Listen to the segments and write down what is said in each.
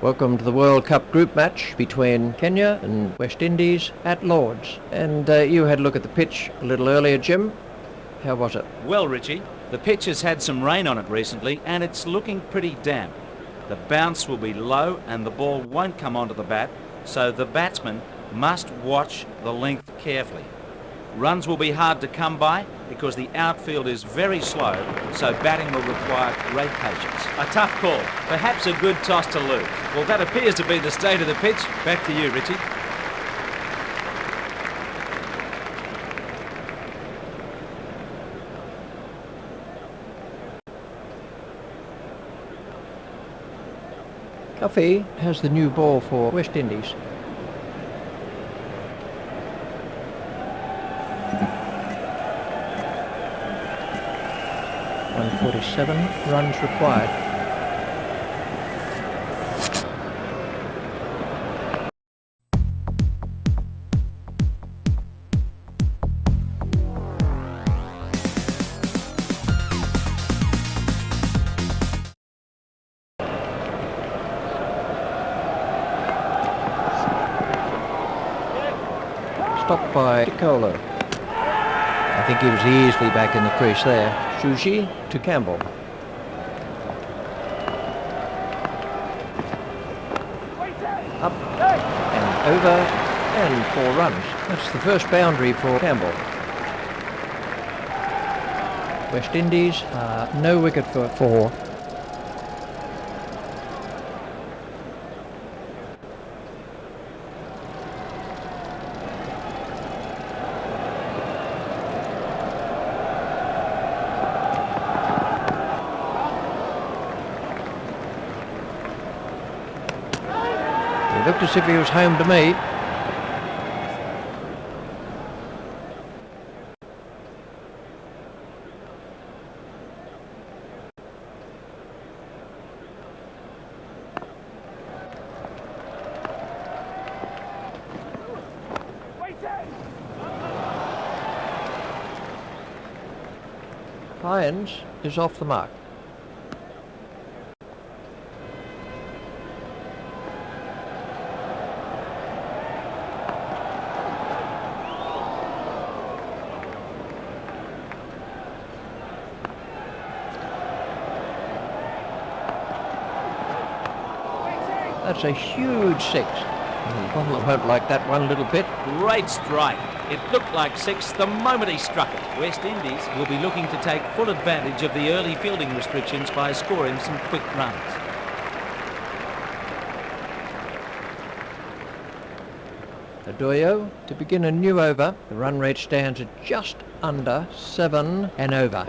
Welcome to the World Cup group match between Kenya and West Indies at Lord's. And you had a look at the pitch a little earlier, Jim. How was it? Well, Richie, the pitch has had some rain on it recently and it's looking pretty damp. The bounce will be low and the ball won't come onto the bat, so the batsman must watch the length carefully. Runs will be hard to come by because the outfield is very slow, so batting will require great patience. A tough call, perhaps a good toss to Lou. Well, that appears to be the state of the pitch. Back to you, Richie. Cuffy has the new ball for West Indies. .147 runs required. Stopped by Piccolo. I think he was easily back in the crease there. Shuji to Campbell. Up and over and 4 runs. That's the first boundary for Campbell. West Indies, no wicket for 4. He looked as if he was home to me. Hines is off the mark. That's a huge 6. Bowler won't like that one little bit. Great strike. It looked like 6 the moment he struck it. West Indies will be looking to take full advantage of the early fielding restrictions by scoring some quick runs. Adoyo to begin a new over. The run rate stands at just under 7 and over.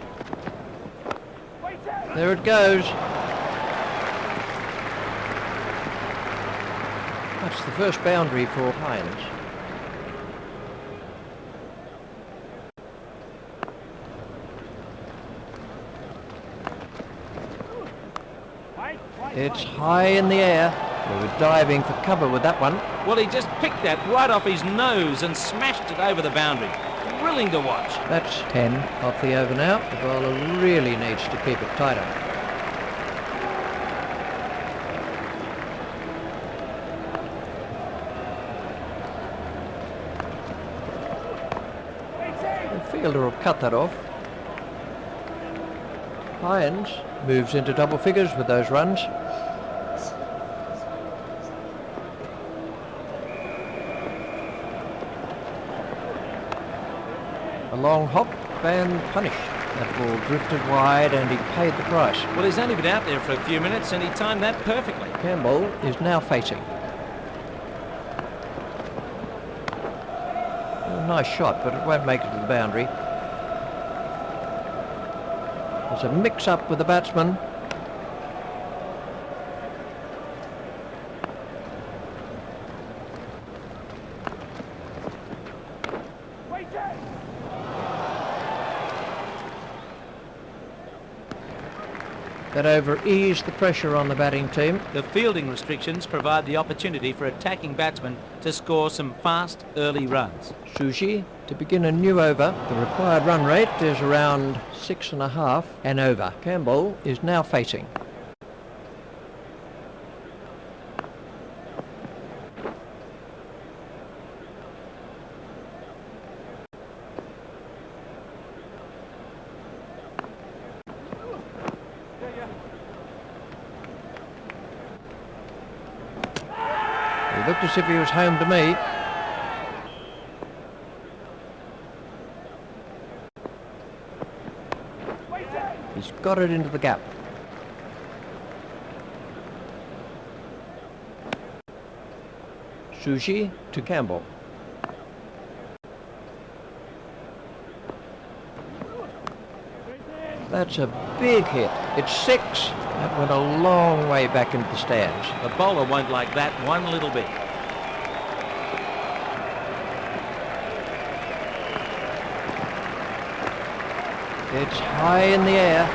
There it goes. That's the first boundary for Hines. It's high in the air. We were diving for cover with that one. Well, he just picked that right off his nose and smashed it over the boundary. Thrilling to watch. That's 10 off the over now. The bowler really needs to keep it tighter. The fielder will cut that off. Hines moves into double figures with those runs. A long hop and punished. That ball drifted wide and he paid the price. Well, he's only been out there for a few minutes and he timed that perfectly. Campbell is now facing. A nice shot, but it won't make it to the boundary. There's a mix-up with the batsman. That over eased the pressure on the batting team. The fielding restrictions provide the opportunity for attacking batsmen to score some fast early runs. Sushi to begin a new over. The required run rate is around 6.5 and over. Campbell is now facing. He looked as if he was home to me. He's got it into the gap. Sushi to Campbell. That's a big hit. It's 6. That went a long way back into the stands. The bowler won't like that one little bit. It's high in the air.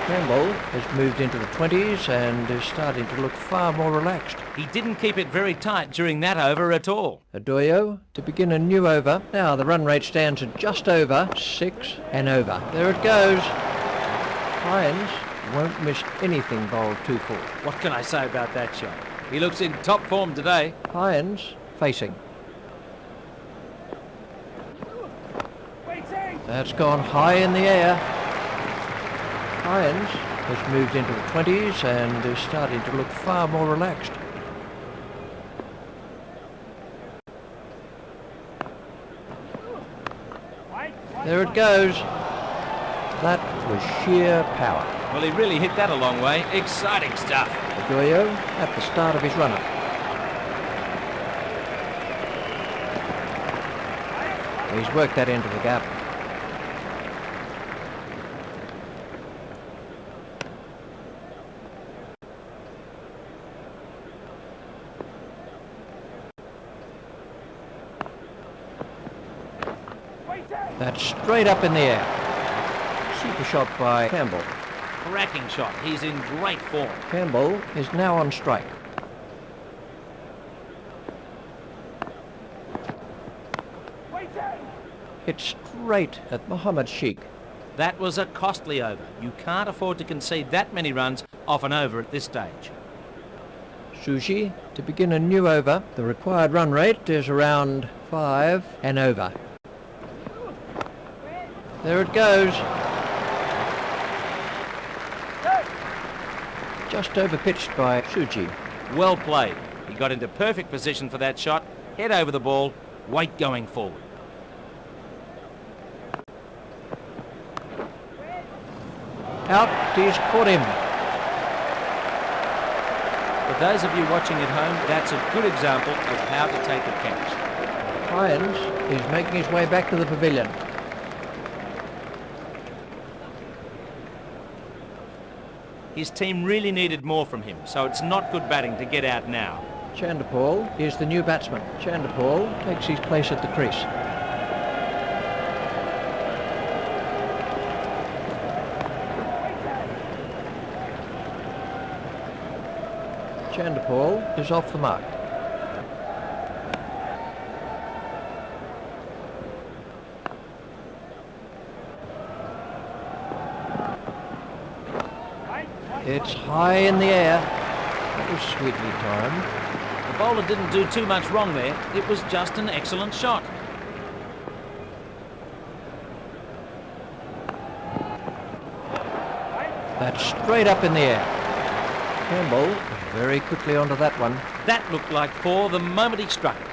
Campbell has moved into the 20s and is starting to look far more relaxed. He didn't keep it very tight during that over at all. Adoyo to begin a new over. Now the run rate stands at just over 6 and over. There it goes. Hines won't miss anything bowled too full. What can I say about that shot? He looks in top form today. Hines facing. That's gone high in the air. Hines has moved into the 20s and is starting to look far more relaxed. There it goes. That was sheer power. Well, he really hit that a long way. Exciting stuff. Adoyo at the start of his run-up. He's worked that into the gap. That's straight up in the air. Super shot by Campbell. Cracking shot. He's in great form. Campbell is now on strike. It's straight at Mohammed Sheikh. That was a costly over. You can't afford to concede that many runs off an over at this stage. Sushi to begin a new over. The required run rate is around 5 and over. There it goes. Just over pitched by Suji. Well played. He got into perfect position for that shot. Head over the ball. Weight going forward. Out. He's caught him. For those of you watching at home, that's a good example of how to take a catch. Hines is making his way back to the pavilion. His team really needed more from him, so it's not good batting to get out now. Chanderpaul is the new batsman. Chanderpaul takes his place at the crease. Chanderpaul is off the mark. It's high in the air. That was sweetly timed. The bowler didn't do too much wrong there. It was just an excellent shot. That's straight up in the air. Campbell very quickly onto that one. That looked like 4 the moment he struck it.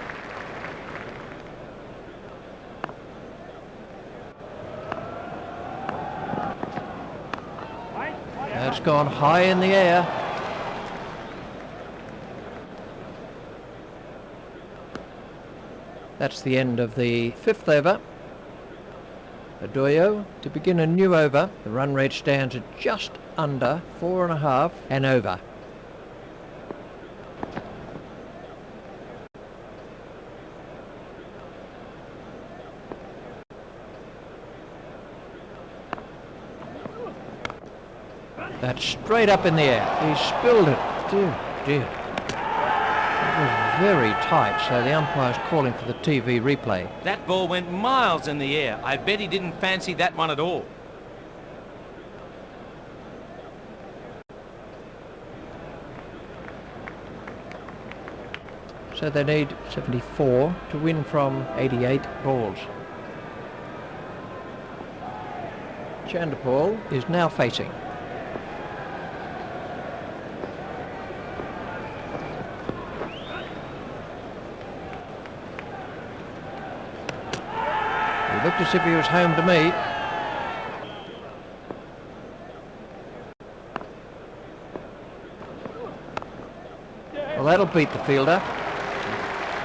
That's gone high in the air. That's the end of the 5th over. Adoyo to begin a new over. The run rate stands at just under 4.5 and over. That's straight up in the air. He spilled it. Dear, dear. It was very tight, so the umpire's calling for the TV replay. That ball went miles in the air. I bet he didn't fancy that one at all. So they need 74 to win from 88 balls. Chanderpaul is now facing. He looked as if he was home to me. Well, that'll beat the fielder.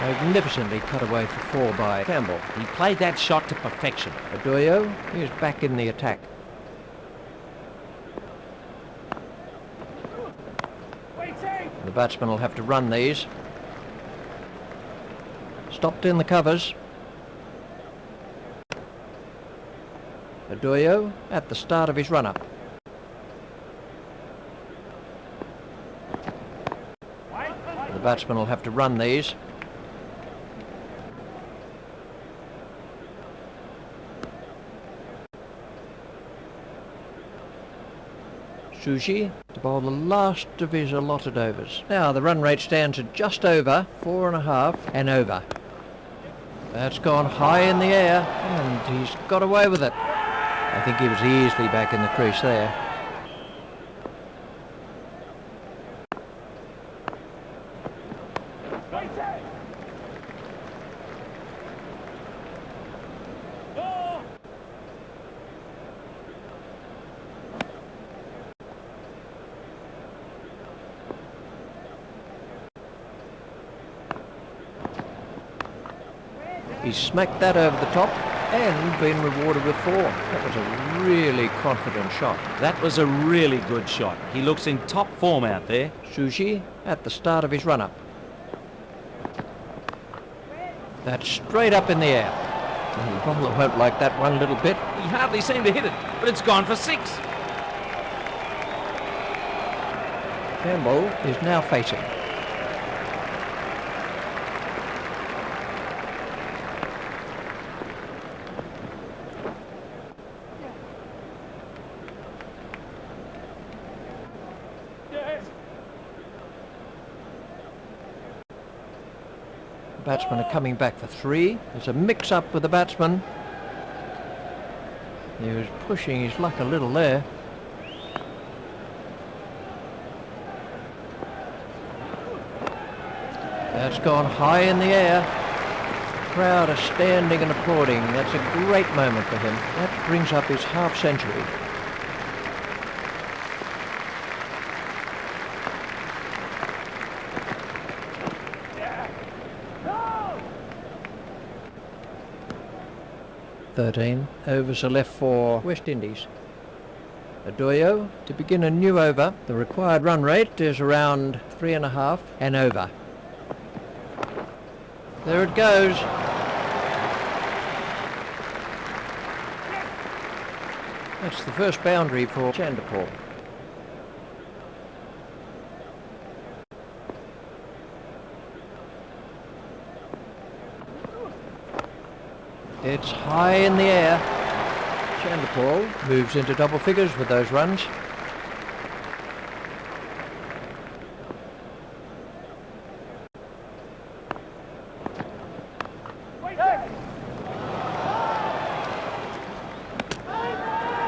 Magnificently cut away for 4 by Campbell. He played that shot to perfection. Adoyo is back in the attack. The batsman will have to run these. Stopped in the covers. Adoyo at the start of his run-up. The batsman will have to run these. Sushi to bowl the last of his allotted overs. Now the run rate stands at just over 4.5 and over. That's gone high in the air and he's got away with it. I think he was easily back in the crease there. He's smacked that over the top and been rewarded with 4. That was a really confident shot. That was a really good shot. He looks in top form out there. Sushi at the start of his run-up. That's straight up in the air. And the bowler won't like that one little bit. He hardly seemed to hit it, but it's gone for 6. Campbell is now facing. Batsmen are coming back for 3. There's a mix-up with the batsman. He was pushing his luck a little there. That's gone high in the air. The crowd are standing and applauding. That's a great moment for him. That brings up his half-century. Thirteen overs are left for West Indies. Adoyo to begin a new over. The required run rate is around 3.5 and over. There it goes. That's the first boundary for Chanderpaul. It's high in the air. Chanderpaul moves into double figures with those runs.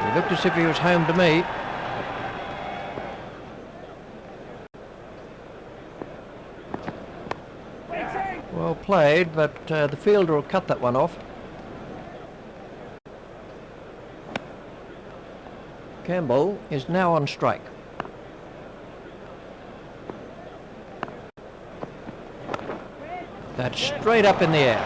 He looked as if he was home to me. Well played, but the fielder will cut that one off. Campbell is now on strike. That's straight up in the air.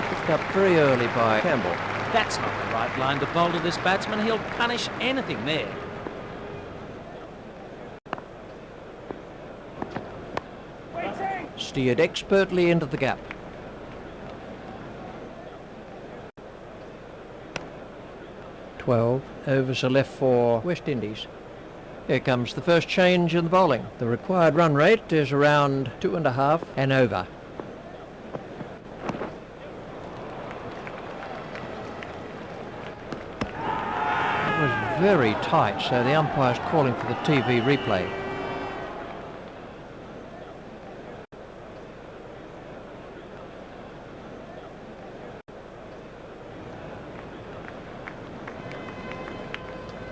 Picked up very early by Campbell. That's not the right line to bowl to this batsman. He'll punish anything there. Steered expertly into the gap. Overs are left for West Indies. Here comes the first change in the bowling. The required run rate is around 2.5 and over. It was very tight, so the umpire's calling for the TV replay.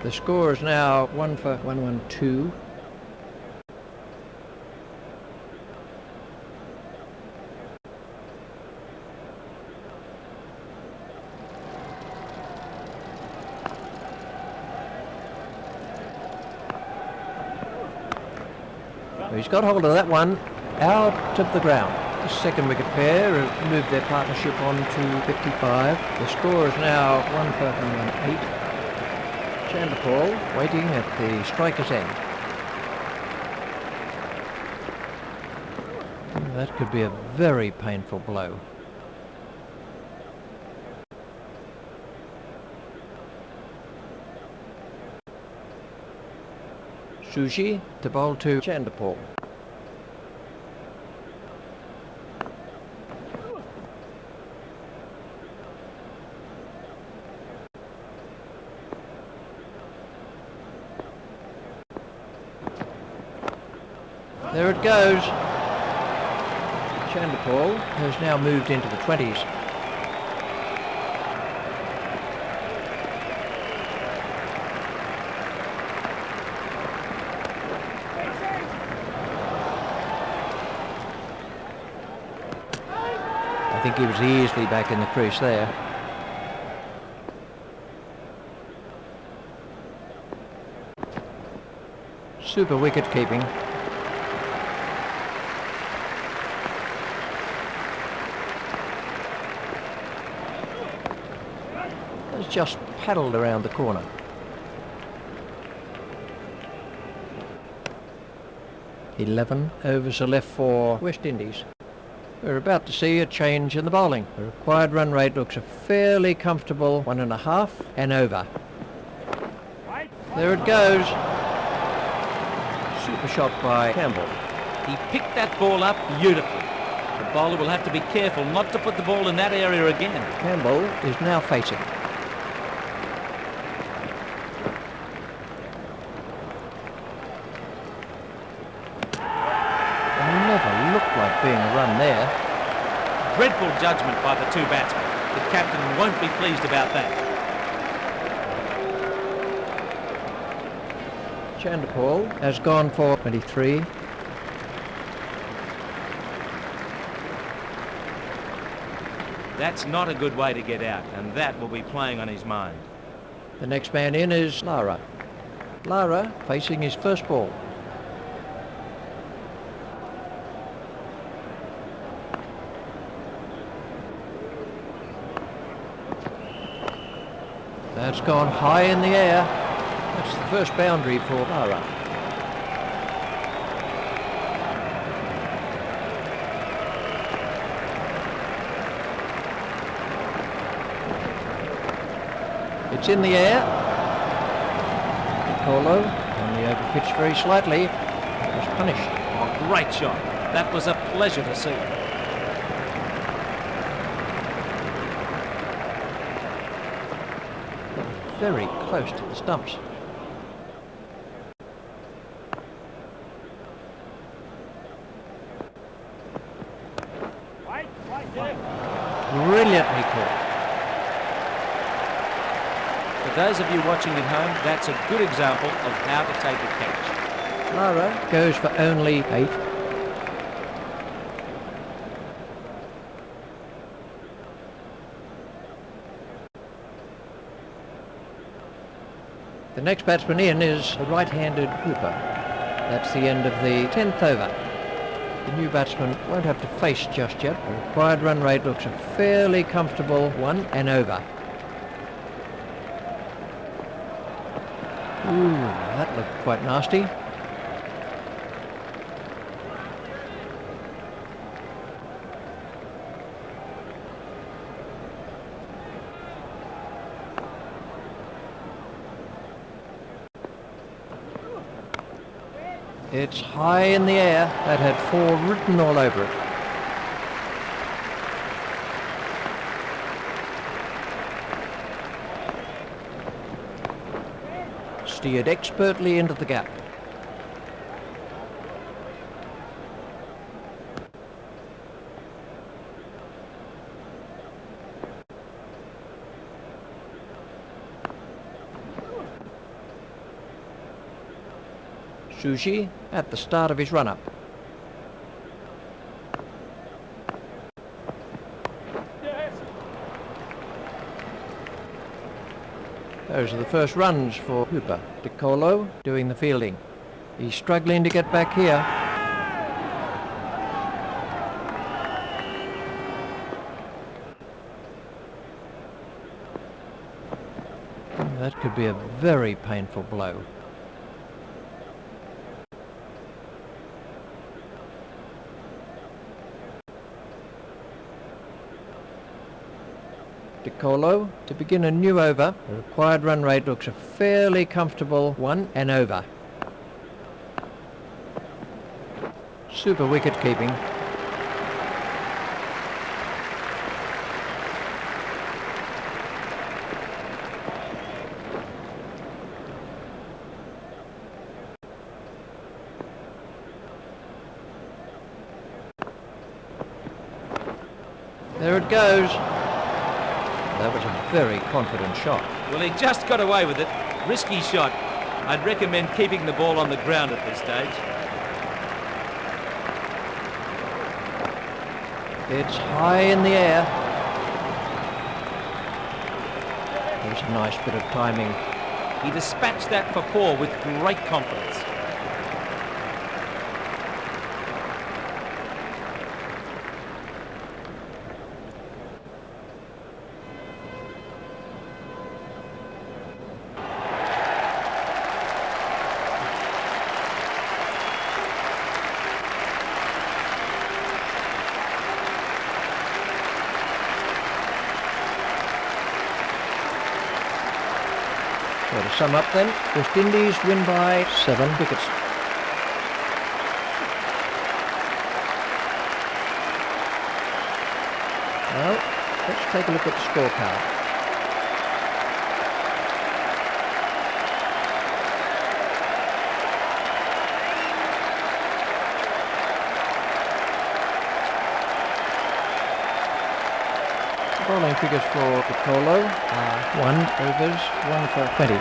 The score is now 1 for 112. He's got hold of that one out of the ground. The second wicket pair have moved their partnership on to 55. The score is now 1 for 108. Chanderpaul waiting at the striker's end. That could be a very painful blow. Sushi to bowl to Chanderpaul. There it goes. Chanderpaul has now moved into the 20s. I think he was easily back in the crease there. Super wicket keeping. Has just paddled around the corner. "11 overs are left for West Indies. We're about to see a change in the bowling. The required run rate looks a fairly comfortable 1.5 and over. There it goes. Super shot by Campbell. He picked that ball up beautifully. The bowler will have to be careful not to put the ball in that area again. Campbell is now facing. Never looked like being a run there. Dreadful judgment by the two batsmen. The captain won't be pleased about that. Chanderpaul has gone for 23. That's not a good way to get out, and that will be playing on his mind. The next man in is Lara. Lara facing his first ball. That's gone high in the air. That's the first boundary for Lara. It's in the air. Colo only overpitched very slightly. Was punished. Oh, great shot. That was a pleasure to see. Very close to the stumps. Brilliantly caught. For those of you watching at home, that's a good example of how to take a catch. Lara goes for only 8. The next batsman in is the right-handed Hooper. That's the end of the 10th over. The new batsman won't have to face just yet. The required run rate looks a fairly comfortable 1 and over. Ooh, that looked quite nasty. It's high in the air. That had 4 written all over it. Steered expertly into the gap. Sushi at the start of his run-up. Those are the first runs for Hooper. De Colo doing the fielding. He's struggling to get back here. That could be a very painful blow. Piccolo to begin a new over. The required run rate looks a fairly comfortable 1 and over. Super wicket keeping. There it goes. That was a very confident shot. Well, he just got away with it. Risky shot. I'd recommend keeping the ball on the ground at this stage. It's high in the air. There's a nice bit of timing. He dispatched that for 4 with great confidence. So to sum up then, West Indies win by 7 wickets. Well, let's take a look at the scorecard. Bowling figures for Piccolo are 1 overs, 1 for 20.